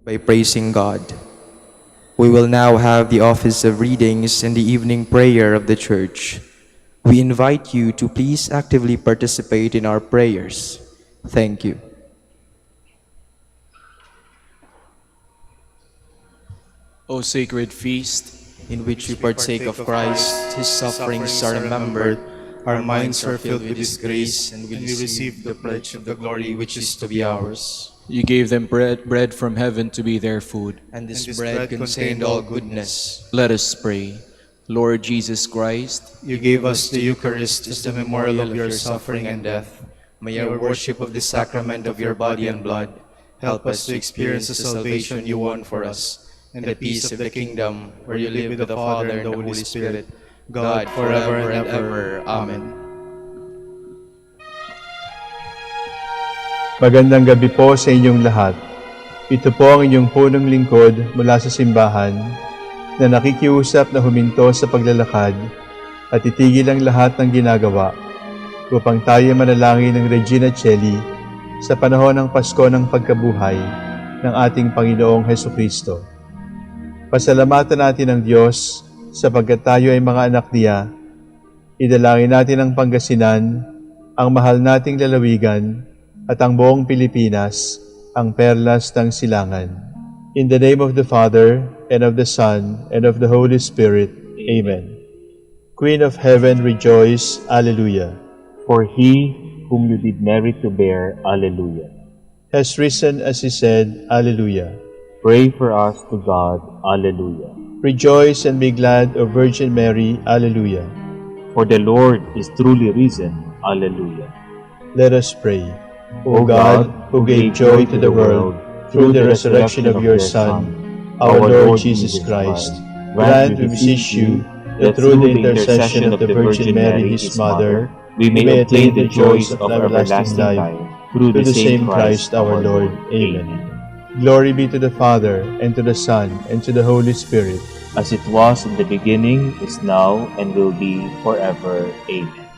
by praising God. We will now have the office of readings and the evening prayer of the Church. We invite you to please actively participate in our prayers. Thank you. O sacred feast, In which we partake of Christ, His sufferings are remembered, our minds are filled with His grace, and we receive the pledge of the glory which is to be ours. you gave them bread from heaven to be their food. And this bread contained all goodness. Let us pray. Lord Jesus Christ, You gave us the Eucharist as the memorial of your suffering and death. May our worship of the sacrament of your body and blood help us to experience the salvation you won for us, and the peace of the kingdom, where you live with the Father and the Holy Spirit, God, forever and ever. Amen. Magandang gabi po sa inyong lahat. Ito po ang inyong punong lingkod mula sa simbahan na nakikiusap na huminto sa paglalakad at itigil ang lahat ng ginagawa upang tayo manalangin ng Regina Coeli sa panahon ng Pasko ng pagkabuhay ng ating Panginoong Hesukristo. Pasalamatan natin ang Diyos sapagkat tayo ay mga anak niya. Idalangin natin ang Pangasinan, ang mahal nating lalawigan, at ang buong Pilipinas, ang perlas ng silangan. In the name of the Father, and of the Son, and of the Holy Spirit. Amen. Queen of Heaven, rejoice. Alleluia. For he whom you did merit to bear, Alleluia. Has risen as he said, Alleluia. Pray for us to God, Alleluia. Rejoice and be glad, O Virgin Mary, Alleluia. For the Lord is truly risen, Alleluia. Let us pray. O God, who gave joy to the world through the resurrection of your Son, our Lord Jesus Christ, grant, we beseech you, that through the intercession of the Virgin Mary, his Mother, we may attain the joys of everlasting life, through the same Christ our Lord. Amen. Glory be to the Father, and to the Son, and to the Holy Spirit, As it was in the beginning, is now, and will be forever. Amen.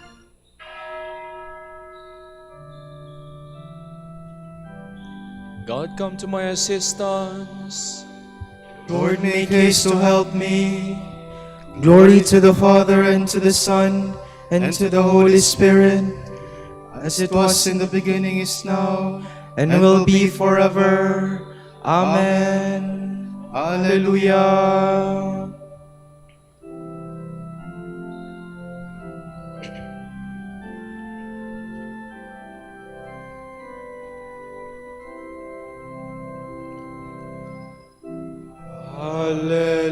God, come to my assistance. Lord, make haste to help me. Glory to the Father, and to the Son, and to the Holy Spirit, as it was in the beginning, is now, and will be forever. Amen. Alleluia.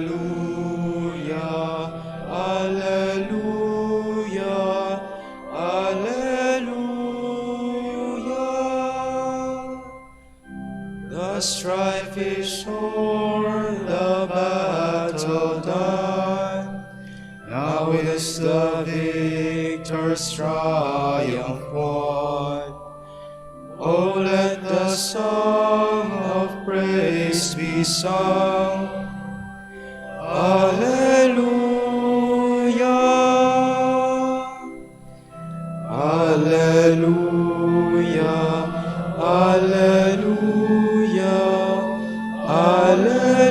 Alleluia, alleluia, alleluia. The strife is o'er, the battle done. Now is the victor's triumph won. Oh, let the song of praise be sung. Alleluia, alleluia, alleluia, alleluia.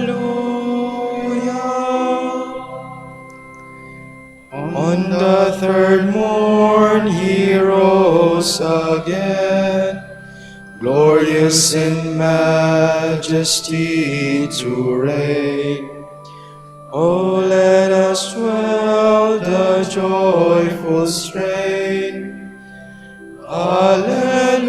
On the third morn he rose again, glorious in majesty to reign. Oh, let us swell the joyful strain. Alleluia.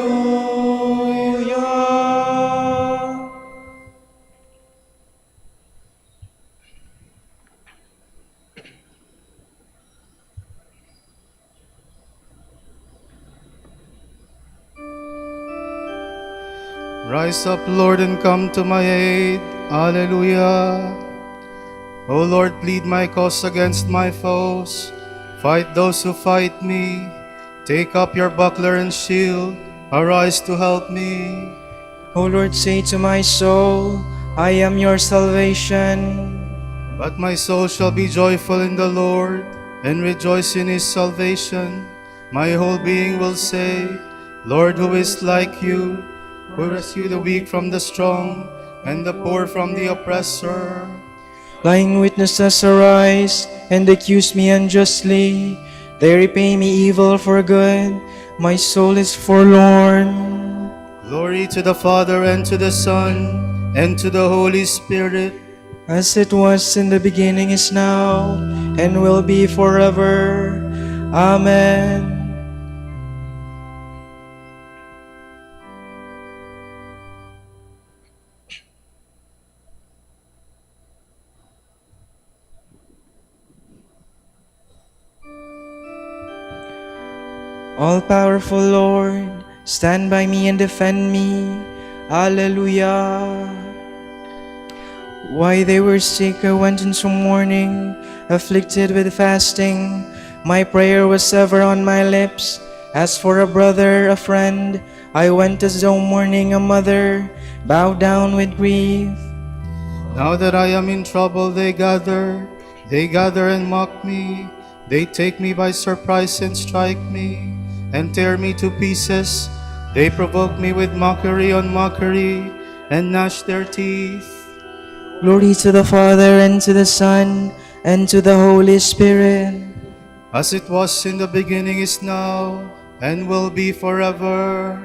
Rise up, Lord, and come to my aid. Alleluia. O Lord, plead my cause against my foes. Fight those who fight me. Take up your buckler and shield. Arise to help me. O Lord, say to my soul, I am your salvation. But my soul shall be joyful in the Lord, and rejoice in his salvation. My whole being will say, Lord, who is like you, who rescue the weak from the strong, and the poor from the oppressor. Lying witnesses arise and accuse me unjustly. They repay me evil for good. My soul is forlorn. Glory to the Father, and to the Son, and to the Holy Spirit, As it was in the beginning, is now, and will be forever. Amen. All-powerful Lord, stand by me and defend me. Alleluia. Why they were sick, I went into mourning, afflicted with fasting. My prayer was ever on my lips. As for a brother, a friend, I went as though mourning a mother, bowed down with grief. now that I am in trouble, they gather and mock me. They take me by surprise and strike me, and tear me to pieces. They provoke me with mockery on mockery, and gnash their teeth. Glory to the Father, and to the Son, and to the Holy Spirit. As it was in the beginning, is now, and will be forever.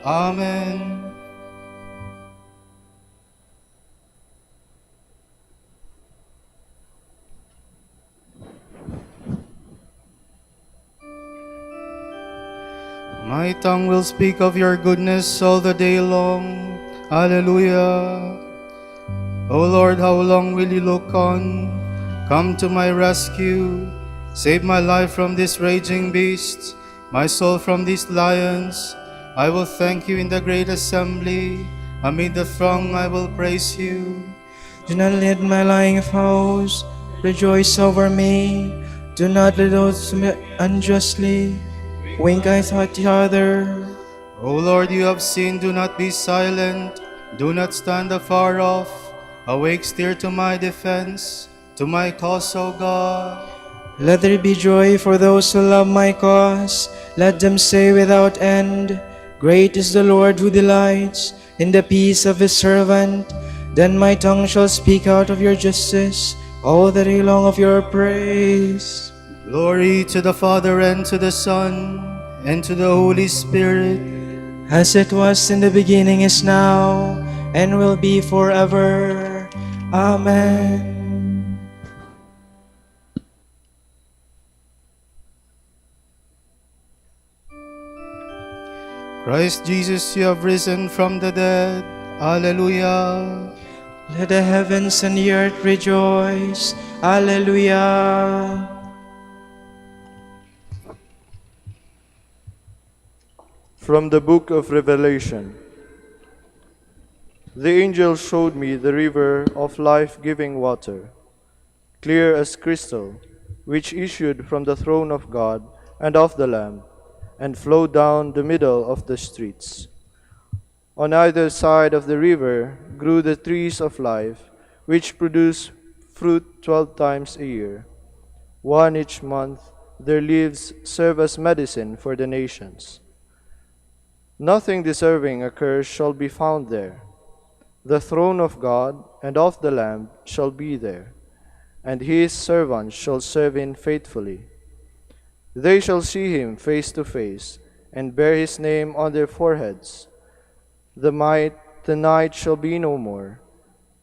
Amen. My tongue will speak of your goodness all the day long. Alleluia. O Lord, how long will you look on? Come to my rescue. Save my life from this raging beast, my soul from these lions. I will thank you in the great assembly. Amid the throng I will praise you. Do not let my lying foes rejoice over me. Do not let those who me unjustly wink eyes at each other. O Lord, you have seen, do not be silent. Do not stand afar off. Awake, steer to my defense, to my cause, O God. Let there be joy for those who love my cause. Let them say without end, Great is the Lord who delights in the peace of his servant. Then my tongue shall speak out of your justice, all the day long of your praise. Glory to the Father, and to the Son, and to the Holy Spirit, As it was in the beginning, is now, and will be forever. Amen. Christ Jesus, you have risen from the dead. Alleluia. Let the heavens and the earth rejoice. Alleluia. From the book of Revelation. The angel showed me the river of life-giving water, clear as crystal, which issued from the throne of God and of the Lamb, and flowed down the middle of the streets. On either side of the river grew the trees of life, which produce fruit 12 times a year. One each month, their leaves serve as medicine for the nations. Nothing deserving a curse shall be found there. The throne of God and of the Lamb shall be there, and his servants shall serve him faithfully. They shall see him face to face, and bear his name on their foreheads. The night shall be no more.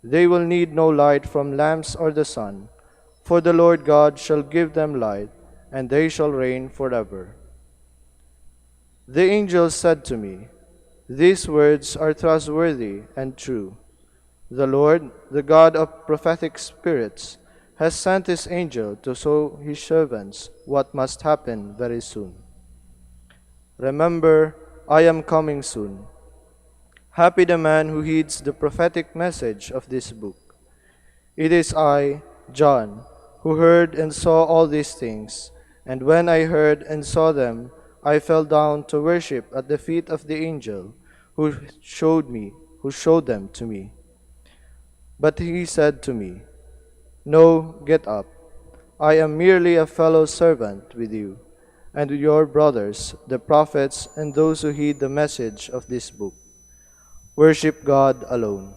They will need no light from lamps or the sun, for the Lord God shall give them light, and they shall reign forever. The angel said to me, These words are trustworthy and true. The Lord, the God of prophetic spirits, has sent his angel to show his servants what must happen very soon. Remember, I am coming soon. Happy the man who heeds the prophetic message of this book. It is I, John, who heard and saw all these things, and when I heard and saw them, I fell down to worship at the feet of the angel who showed them to me. But he said to me, No, get up. I am merely a fellow servant with you, and with your brothers, the prophets, and those who heed the message of this book. Worship God alone.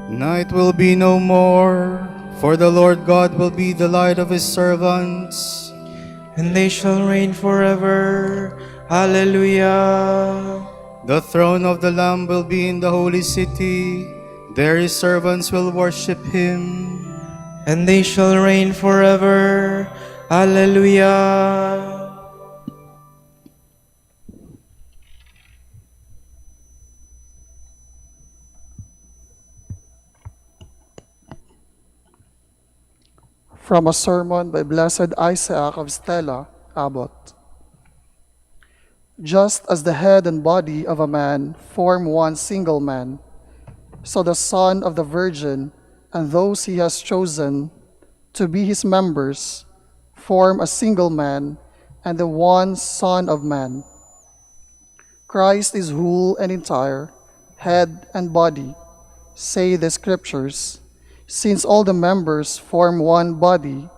Night will be no more, for the Lord God will be the light of his servants. And they shall reign forever. Hallelujah. The throne of the Lamb will be in the holy city. There his servants will worship him. And they shall reign forever. Hallelujah. From a sermon by Blessed Isaac of Stella, Abbot. Just as the head and body of a man form one single man, so the Son of the Virgin and those he has chosen to be his members form a single man and the one Son of Man. Christ is whole and entire, head and body, say the Scriptures, since all the members form one body,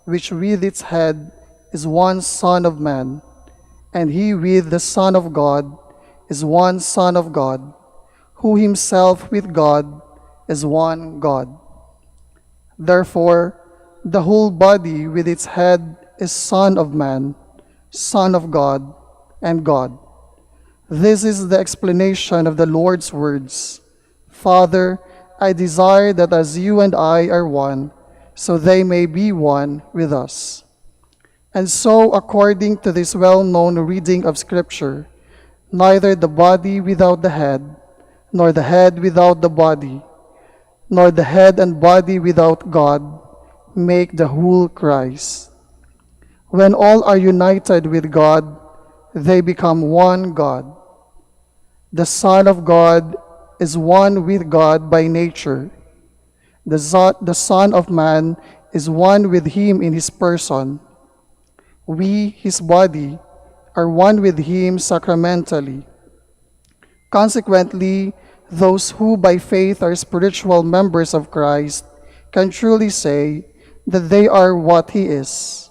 which with its head is one Son of Man, and he with the Son of God is one Son of God, who himself with God is one God. Therefore, the whole body with its head is Son of Man, Son of God, and God. This is the explanation of the Lord's words. Father, I desire that as you and I are one, so they may be one with us. And so, according to this well-known reading of Scripture, neither the body without the head, nor the head without the body, nor the head and body without God, make the whole Christ. When all are united with God, they become one God. The Son of God is one with God by nature. The Son of Man is one with him in his person. We, his body, are one with him sacramentally. Consequently, those who by faith are spiritual members of Christ can truly say that they are what he is,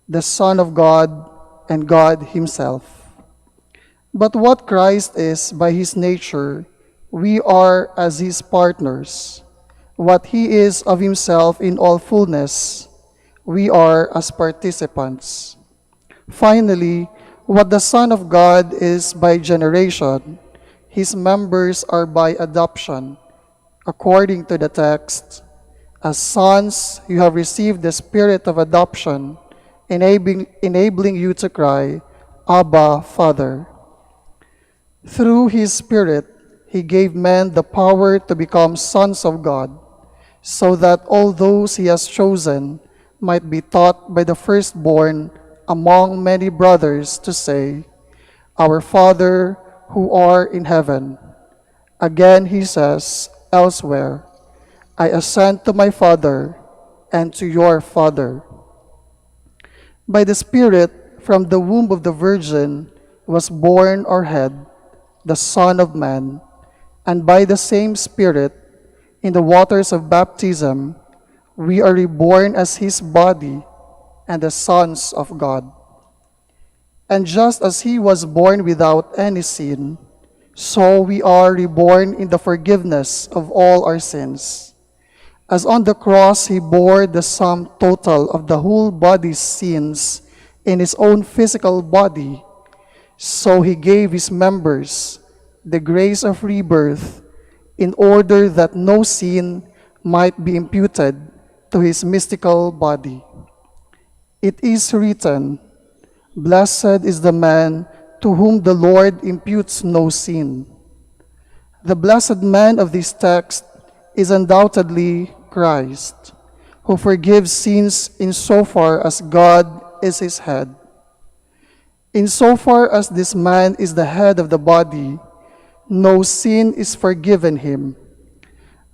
the Son of God and God himself. But what Christ is by his nature, we are as his partners. What he is of himself in all fullness, we are as participants. Finally, what the Son of God is by generation, his members are by adoption, according to the text, as sons you have received the spirit of adoption, enabling you to cry, Abba, Father. Through his Spirit, he gave men the power to become sons of God, so that all those he has chosen might be taught by the firstborn among many brothers to say, Our Father who art in heaven. Again he says elsewhere, I ascend to my Father and to your Father. By the Spirit, from the womb of the Virgin was born our head, the Son of Man, and by the same Spirit, in the waters of baptism, we are reborn as his body and the sons of God. And just as he was born without any sin, so we are reborn in the forgiveness of all our sins. As on the cross he bore the sum total of the whole body's sins in his own physical body, so he gave his members the grace of rebirth in order that no sin might be imputed to his mystical body. It is written, Blessed is the man to whom the Lord imputes no sin. The blessed man of this text is undoubtedly Christ, who forgives sins insofar as God is his head. Insofar as this man is the head of the body, no sin is forgiven him.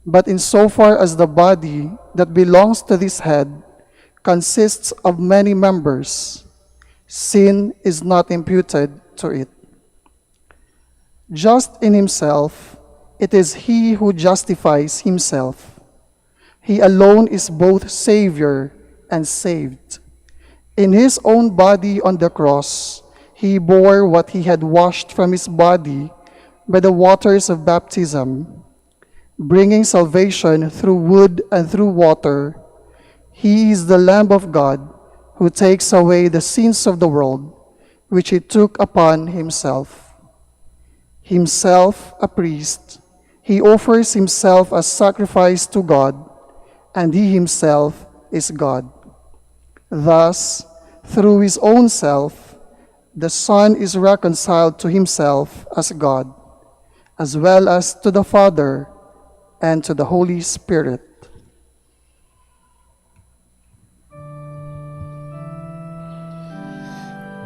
But insofar as the body that belongs to this head consists of many members, sin is not imputed to it. Just in himself, it is he who justifies himself. He alone is both Savior and saved. In his own body on the cross, he bore what he had washed from his body by the waters of baptism. bringing salvation through wood and through water. He is the Lamb of God who takes away the sins of the world, which he took upon himself. Himself a priest, he offers himself as sacrifice to God, and he himself is God. Thus, through his own self, the Son is reconciled to himself as God, as well as to the Father and to the Holy Spirit.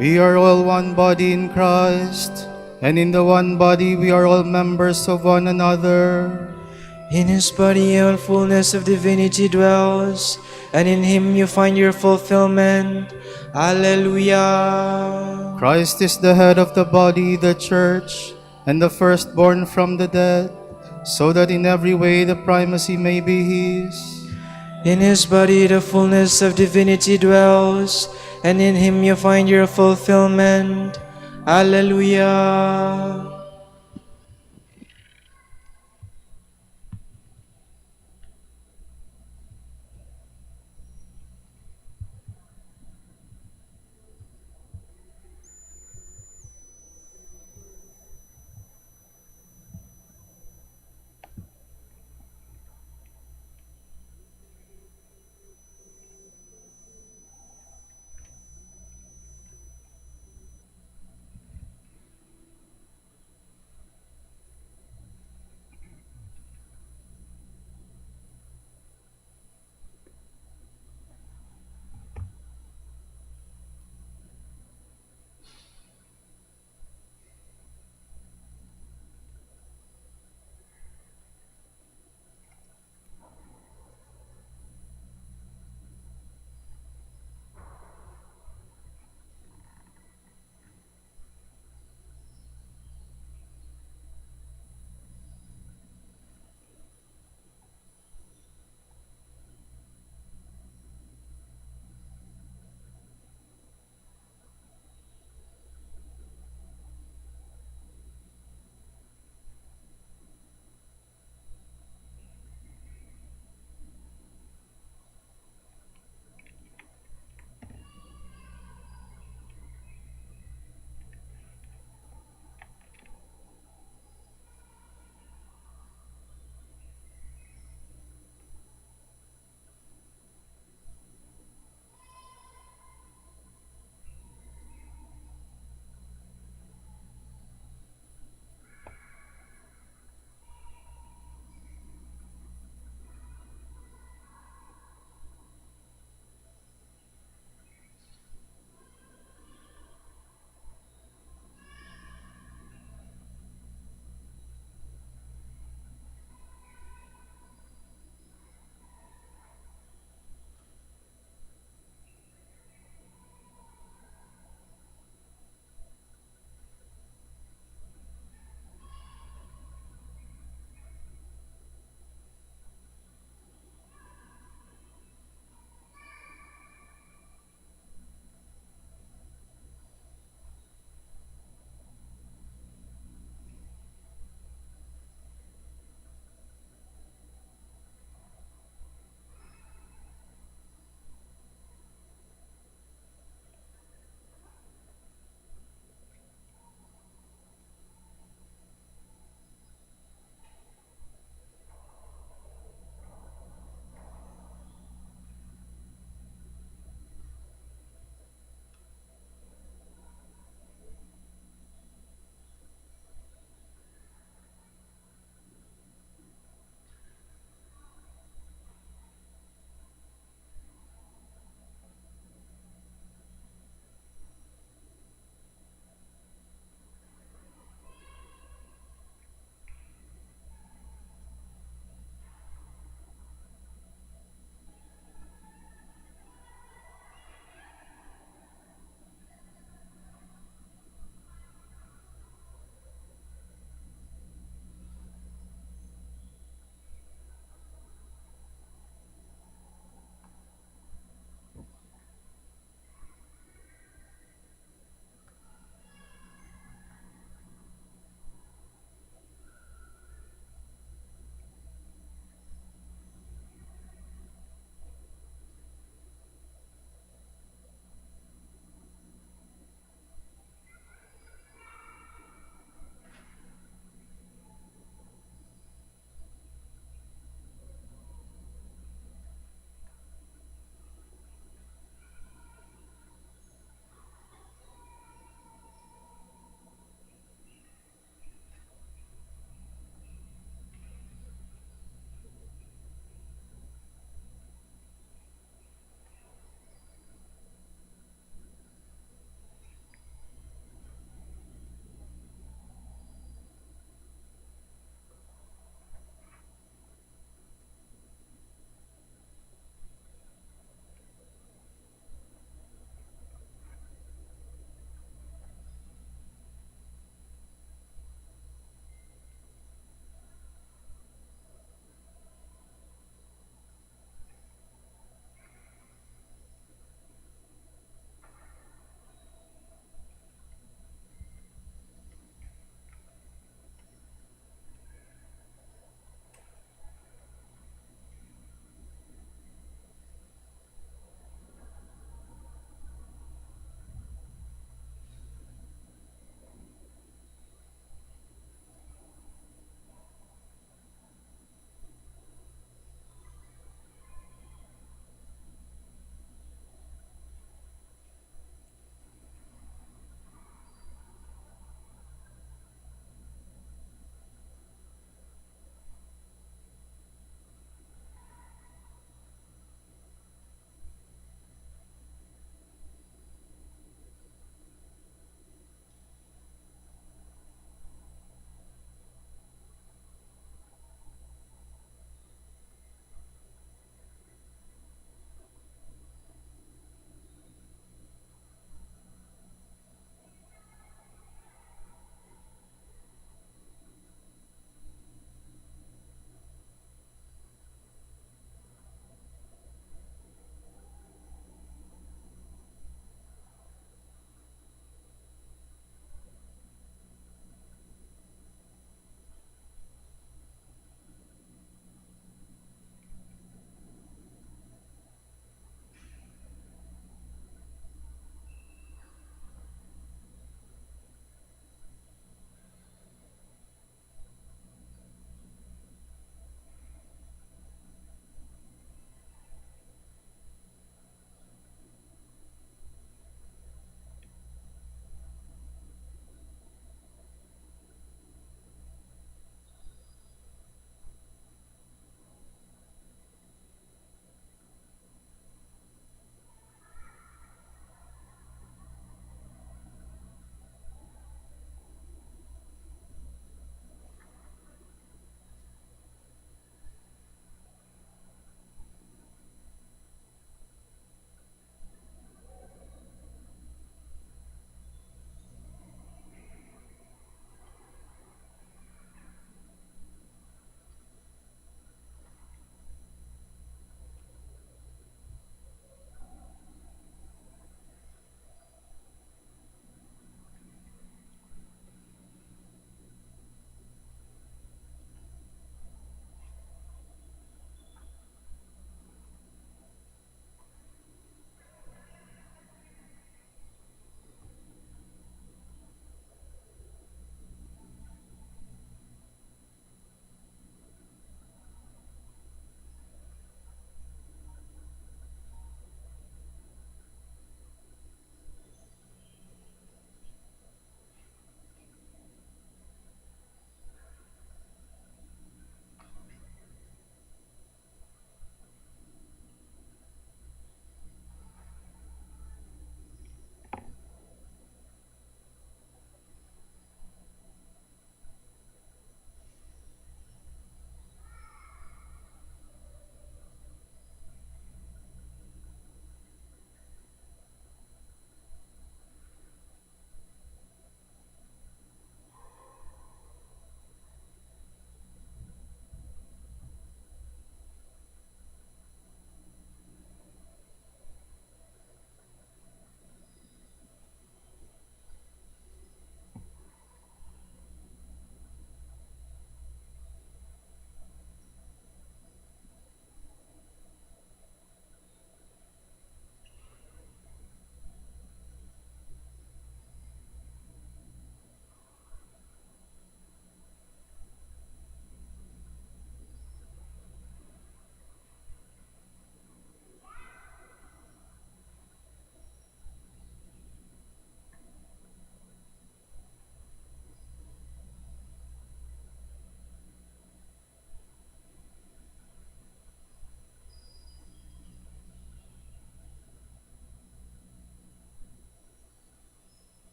We are all one body in Christ, and in the one body we are all members of one another. In his body all fullness of divinity dwells, and in him you find your fulfillment. Alleluia. Christ is the head of the body, the church, and the firstborn from the dead, so that in every way the primacy may be his. In his body the fullness of divinity dwells, and in him you find your fulfillment. Alleluia.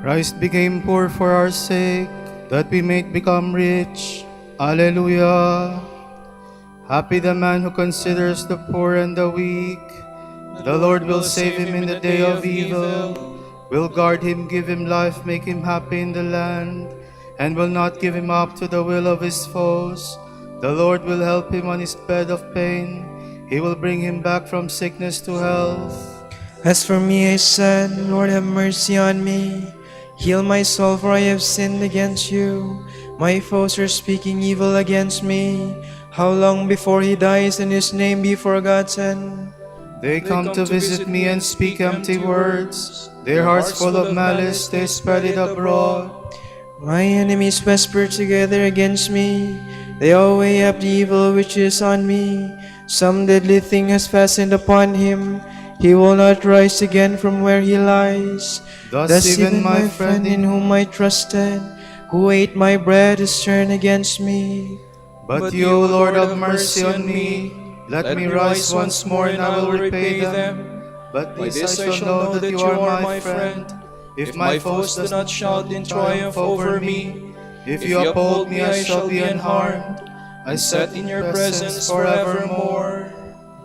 Christ became poor for our sake, that we may become rich. Alleluia. Happy the man who considers the poor and the weak. The Lord will save him in the day of evil, will guard him, give him life, make him happy in the land, and will not give him up to the will of his foes. The Lord will help him on his bed of pain. He will bring him back from sickness to health. As for me, I said, Lord, have mercy on me. Heal my soul, for I have sinned against you. My foes are speaking evil against me. How long before he dies and his name be forgotten? They come to visit me and speak empty words. Their hearts full of malice, they spread it abroad. My enemies whisper together against me. They all weigh up the evil which is on me. Some deadly thing has fastened upon him. He will not rise again from where he lies. Thus even my friend in whom I trusted, who ate my bread, is turned against me. But you, O Lord, have mercy on me. Let me rise once more, and I will repay them. But this I shall know that you are my friend, if my foes do not shout in triumph over me. If you uphold me, I shall be unharmed. I set in your presence forevermore.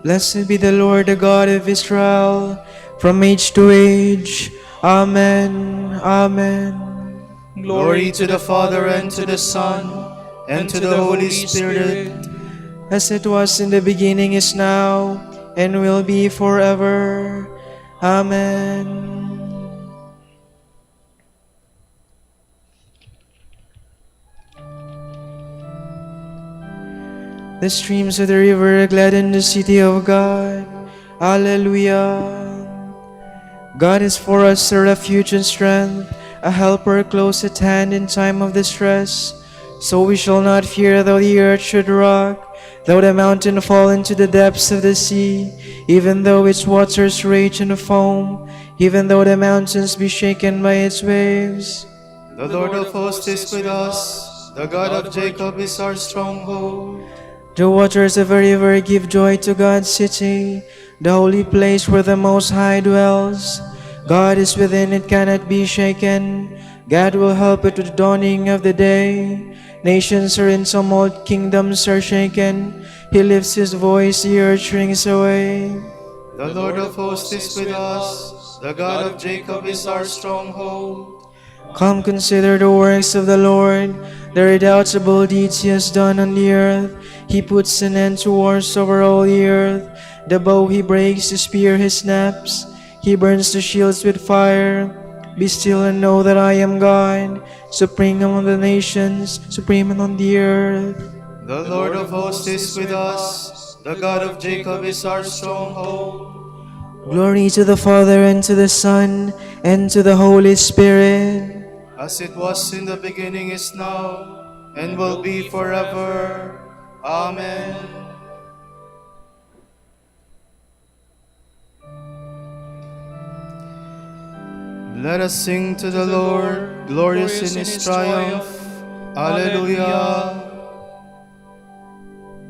Blessed be the Lord, the God of Israel, from age to age. Amen. Amen. Glory to the Father, and to the Son, and to the Holy Spirit, as it was in the beginning, is now, and will be forever. Amen. The streams of the river gladden the city of God. Alleluia. God is for us a refuge and strength, a helper close at hand in time of distress. So we shall not fear though the earth should rock, though the mountain fall into the depths of the sea, even though its waters rage and foam, even though the mountains be shaken by its waves. The Lord of hosts is with us. The God of Jacob is our stronghold. The waters of a river give joy to God's city, the holy place where the Most High dwells. God is within, it cannot be shaken. God will help it with the dawning of the day. Nations are in tumult, kingdoms are shaken. He lifts his voice, the earth shrinks away. The Lord of hosts is with us. The God of Jacob is our stronghold. Come, consider the works of the Lord, the redoubtable deeds he has done on the earth. He puts an end to wars over all the earth. The bow he breaks, the spear he snaps. He burns the shields with fire. Be still and know that I am God, supreme among the nations, supreme on the earth. The Lord of hosts is with us. The God of Jacob is our stronghold. Glory to the Father, and to the Son, and to the Holy Spirit. As it was in the beginning, is now, and will be forever. Amen. Let us sing to the Lord, glorious in his triumph. Alleluia.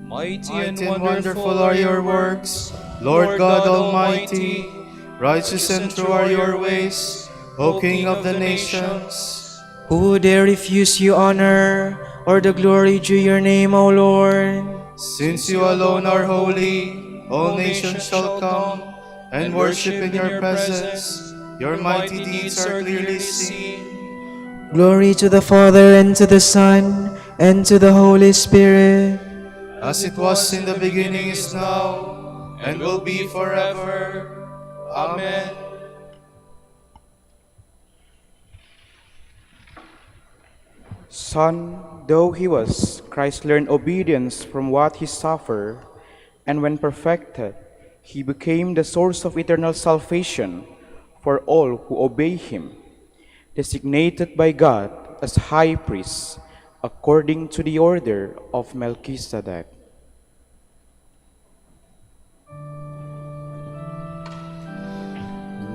Mighty and wonderful are your works, Lord God Almighty. Righteous and true are your ways, O King of the nations. Who dare refuse you honor, or the glory due your name, O Lord? Since you alone are holy, all nations shall come and worship in your presence. Your mighty deeds are clearly seen. Glory to the Father, and to the Son, and to the Holy Spirit. As it was in the beginning, is now, and will be forever. Amen. Son, though he was, Christ learned obedience from what he suffered, and when perfected, he became the source of eternal salvation for all who obey him, designated by God as high priest according to the order of Melchizedek.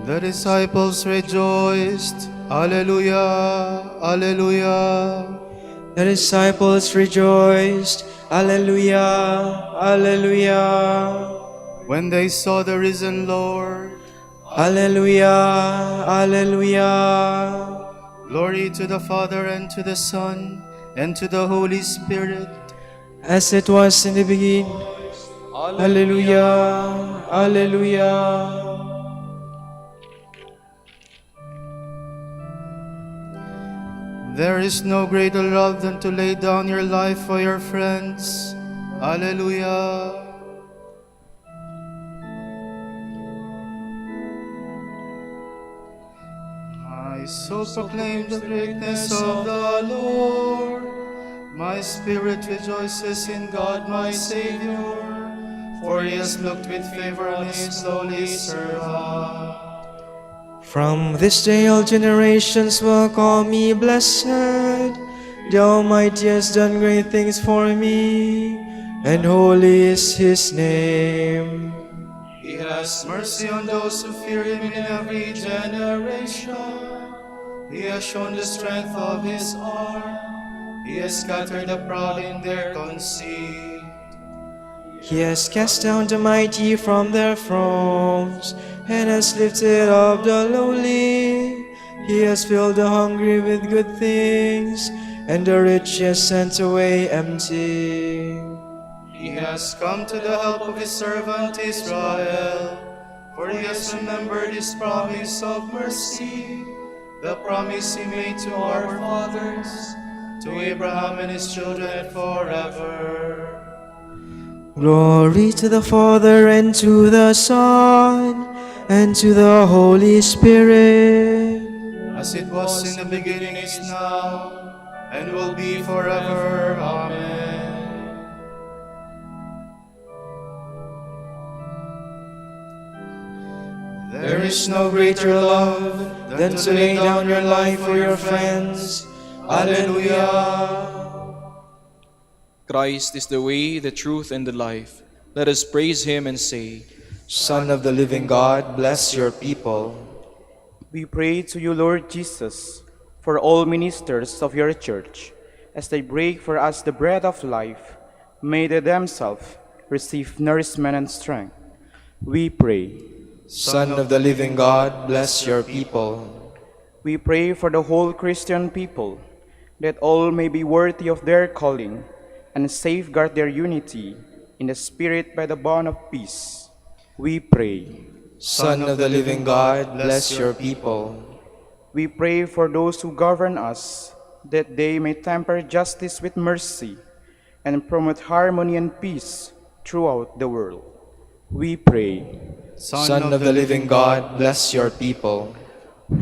The disciples rejoiced. Alleluia, Alleluia. The disciples rejoiced. Alleluia, Alleluia. When they saw the risen Lord, Alleluia, Alleluia. Glory to the Father, and to the Son, and to the Holy Spirit. As it was in the beginning. Alleluia, alleluia. There is no greater love than to lay down your life for your friends. Alleluia. My soul proclaims the greatness of the Lord. My spirit rejoices in God my Savior, for he has looked with favor on his lowly servant. From this day all generations will call me blessed. The Almighty has done great things for me, and holy is his name. He has mercy on those who fear him in every generation. He has shown the strength of his arm. He has scattered the proud in their conceit. He has cast down the mighty from their thrones, and has lifted up the lowly. He has filled the hungry with good things, and the rich he has sent away empty. He has come to the help of his servant Israel, for he has remembered his promise of mercy, the promise he made to our fathers, to Abraham and his children forever. Glory to the Father, and to the Son, and to the Holy Spirit. As it was in the beginning, is now, and will be forever. Amen. There is no greater love than to lay down your life for your friends. Alleluia. Christ is the way, the truth, and the life. Let us praise him and say, Son of the living God, bless your people. We pray to you, Lord Jesus, for all ministers of your church, as they break for us the bread of life, may they themselves receive nourishment and strength. We pray. Son of the living God, bless your people. We pray for the whole Christian people, that all may be worthy of their calling, and safeguard their unity in the Spirit by the bond of peace. We pray. Son of the living God, bless your people. We pray for those who govern us, that they may temper justice with mercy, and promote harmony and peace throughout the world. We pray. Son of the living God, bless your people.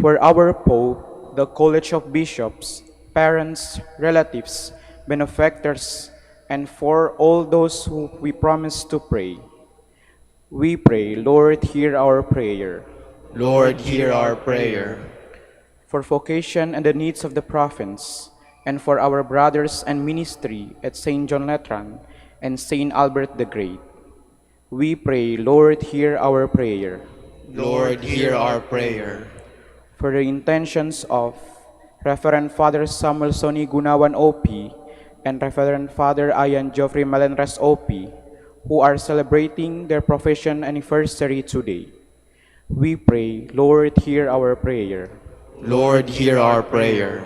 For our Pope, the College of Bishops, parents, relatives, benefactors, and for all those who we promise to pray. We pray, Lord, hear our prayer. Lord, hear our prayer. For vocation and the needs of the province, and for our brothers and ministry at St. John Letran and St. Albert the Great. We pray, Lord, hear our prayer. Lord, hear our prayer. For the intentions of Reverend Father Samuel Soni Gunawan OP and Reverend Father Ian Geoffrey Malenres OP, who are celebrating their profession anniversary today. We pray, Lord, hear our prayer. Lord, hear our prayer.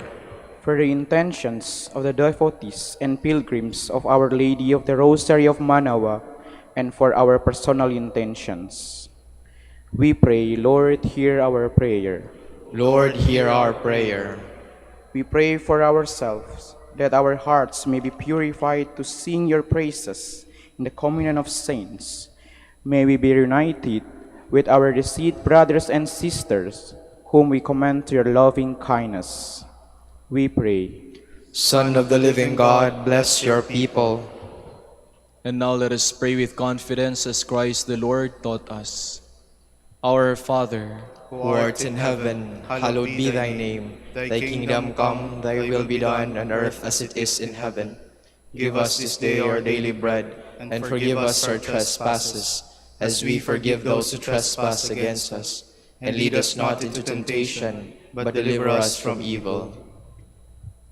For the intentions of the devotees and pilgrims of Our Lady of the Rosary of Manaoag, and for our personal intentions. We pray, Lord, hear our prayer. Lord, hear our prayer. We pray for ourselves, that our hearts may be purified to sing your praises in the communion of saints. May we be united with our deceased brothers and sisters, whom we commend to your loving kindness. We pray. Son of the living God, bless your people. and now let us pray with confidence as Christ the Lord taught us. Our Father, who art in heaven, hallowed be thy name. Thy kingdom come, thy will be done on earth as it is in heaven. Give us this day our daily bread, and forgive us our trespasses, as we forgive those who trespass against us. And lead us not into temptation, but deliver us from evil.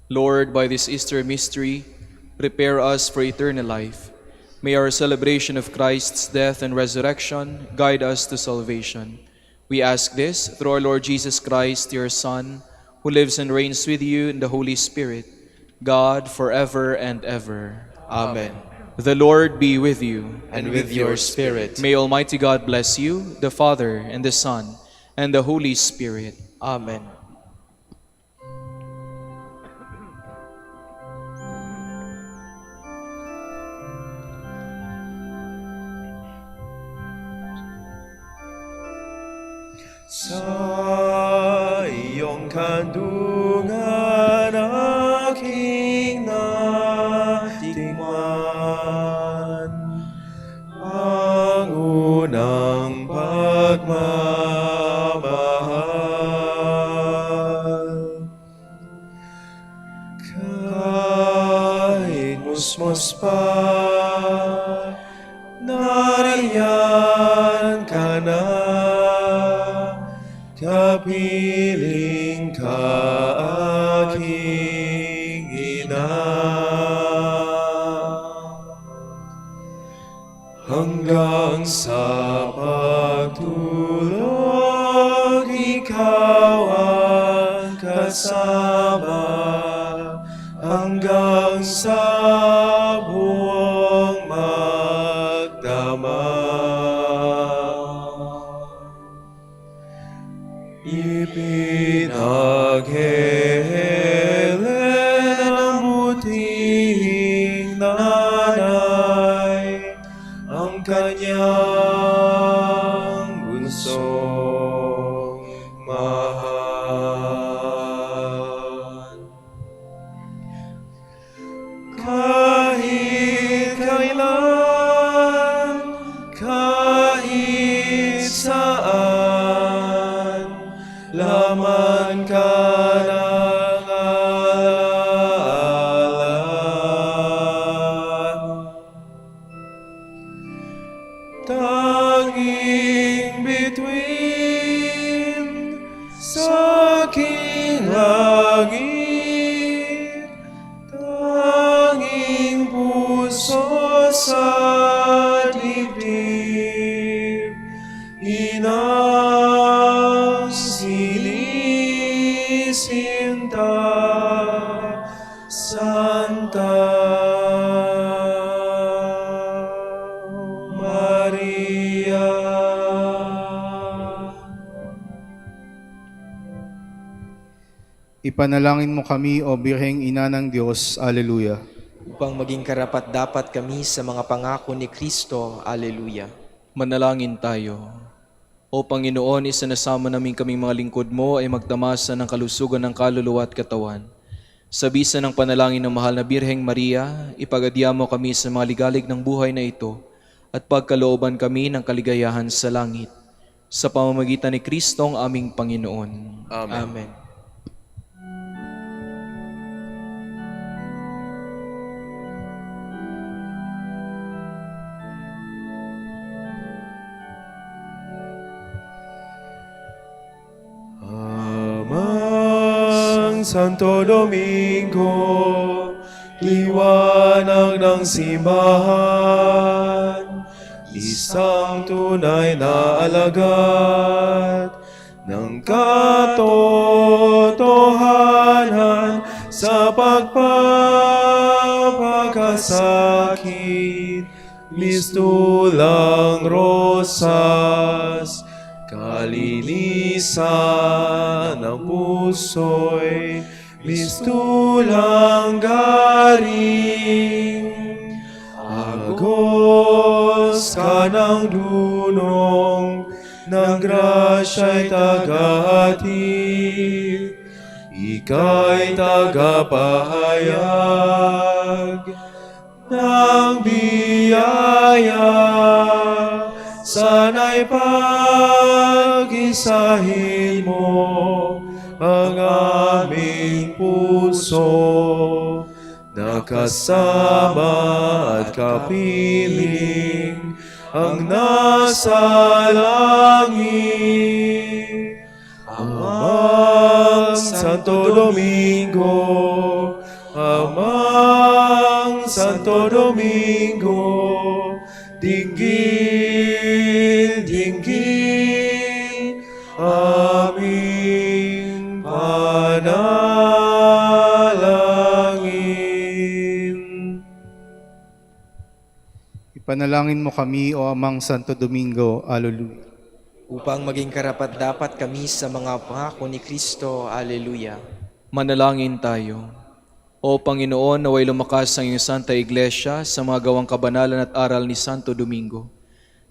Lord, by this Easter mystery, prepare us for eternal life. May our celebration of Christ's death and resurrection guide us to salvation. We ask this through our Lord Jesus Christ, your Son, who lives and reigns with you in the Holy Spirit, God, forever and ever. Amen. The Lord be with you. And with your spirit. May Almighty God bless you, the Father, and the Son, and the Holy Spirit. Amen. Sa iyong kandungan aking natikman ang unang pagmamahal. Kahit musmos pa, nariyan ka na. Kapiling ka aking ina, hanggang sa pagtulog ikaw ang kasama, hanggang sa buong magdama. Ipinaghihelen ang butihing nanay ang kanyang bunsong mahal. Kahit kailan, kahit saan, laman ka ng alaala. Tanging bituin sa aking langit, tanging puso sa dibdib, inang sinisinta, Santa Maria. Ipanalangin mo kami, O Birheng Ina ng Diyos. Alleluia. Upang maging karapat-dapat kami sa mga pangako ni Kristo. Alleluia. Manalangin tayo. O Panginoon, isinasama namin kaming mga lingkod mo ay magtamasa ng kalusugan ng kaluluwa at katawan. Sa bisa ng panalangin ng mahal na Birheng Maria, ipagadya mo kami sa mga ligalig ng buhay na ito at pagkalooban kami ng kaligayahan sa langit. Sa pamamagitan ni Kristo ang aming Panginoon. Amen. Amen. Santo Domingo, liwanag ng simbahan, isang tunay na alagad ng katotohanan sa pagpapakasakit, mistulang rosas, kalinisan ng puso'y mistulang garing. Agos ka ng dunong, ng grasya'y tagahatid, ika'y tagapahayag ng biyaya. Sana'y pag-isahin mo ang aming puso, nakasama at kapiling ang nasa langit. Amang Santo Domingo, Amang Santo Domingo, dinggin, dinggin, aming panalangin. Ipanalangin mo kami, O Amang Santo Domingo. Alleluia. Upang maging karapat-dapat kami sa mga pangako ni Kristo. Alleluia. Manalangin tayo. O Panginoon, naway lumakas ang iyong Santa Iglesia sa mga gawang kabanalan at aral ni Santo Domingo.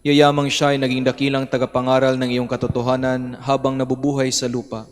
Yayamang siya ay naging dakilang tagapangaral ng iyong katotohanan habang nabubuhay sa lupa.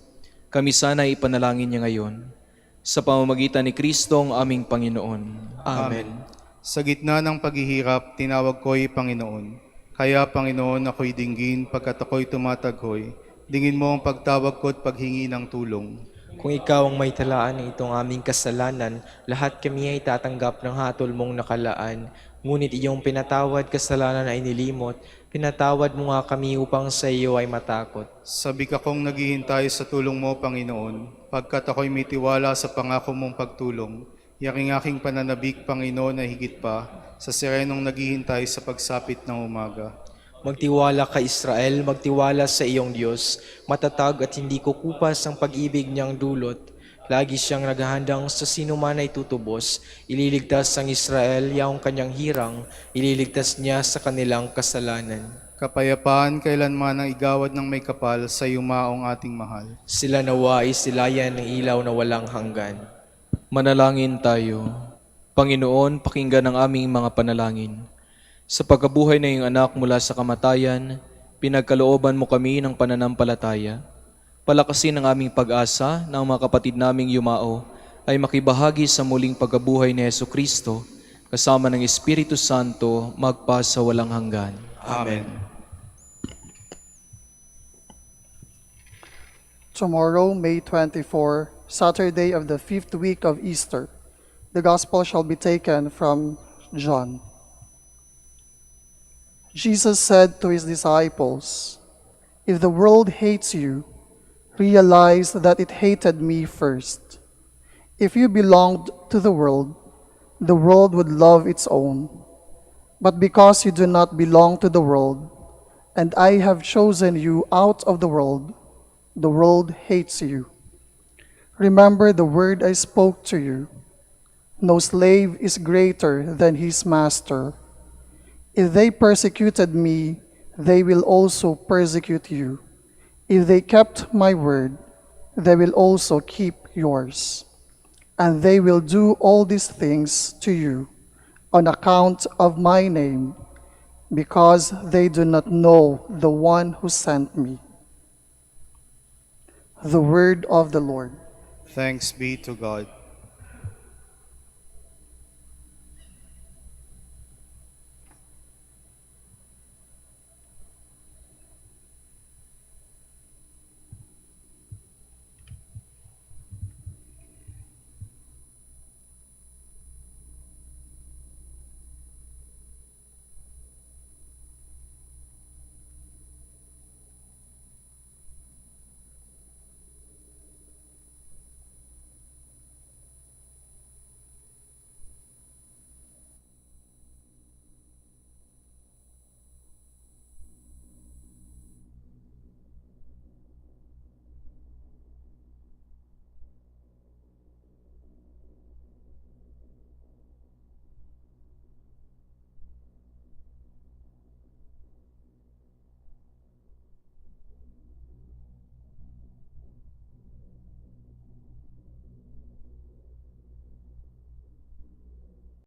Kami sana ay ipanalangin niya ngayon. Sa pamamagitan ni Kristo ang aming Panginoon. Amen. Sa gitna ng paghihirap, tinawag ko'y Panginoon. Kaya, Panginoon, ako'y dinggin pagkat ako'y tumataghoy. Dingin mo ang pagtawag ko at paghingi ng tulong. Kung ikaw ang may talaan ng itong aming kasalanan, lahat kami ay tatanggap ng hatol mong nakalaan. Ngunit iyong pinatawad kasalanan ay nilimot, pinatawad mo nga kami upang sa iyo ay matakot. Sabik akong naghihintay sa tulong mo, Panginoon, pagkat ako'y may tiwala sa pangako mong pagtulong. Yaking aking pananabik, Panginoon, ay higit pa sa sirenong naghihintay sa pagsapit ng umaga. Magtiwala ka, Israel, magtiwala sa iyong Diyos. Matatag at hindi kukupas ang pag-ibig niyang dulot. Lagi siyang naghahandang sa sino man ay tutubos. Ililigtas ang Israel, yaong kanyang hirang. Ililigtas niya sa kanilang kasalanan. Kapayapaan kailanman ang igawad ng may kapal sa yumaong ating mahal. Sila nawa ay silayan ng ilaw na walang hanggan. Manalangin tayo. Panginoon, pakinggan ang aming mga panalangin. Sa pagkabuhay ng iyong anak mula sa kamatayan, pinagkalooban mo kami ng pananampalataya. Palakasin ang aming pag-asa na ang mga kapatid naming yumao ay makibahagi sa muling pagkabuhay ni Jesucristo kasama ng Espiritu Santo magpa sa walang hanggan. Amen. Tomorrow, May 24, Saturday of the 5th week of Easter, the Gospel shall be taken from John. Jesus said to his disciples, "If the world hates you, realize that it hated me first. If you belonged to the world would love its own. But because you do not belong to the world, and I have chosen you out of the world hates you. Remember the word I spoke to you. No slave is greater than his master. If they persecuted me, they will also persecute you. If they kept my word, they will also keep yours. And they will do all these things to you on account of my name, because they do not know the one who sent me." The word of the Lord. Thanks be to God.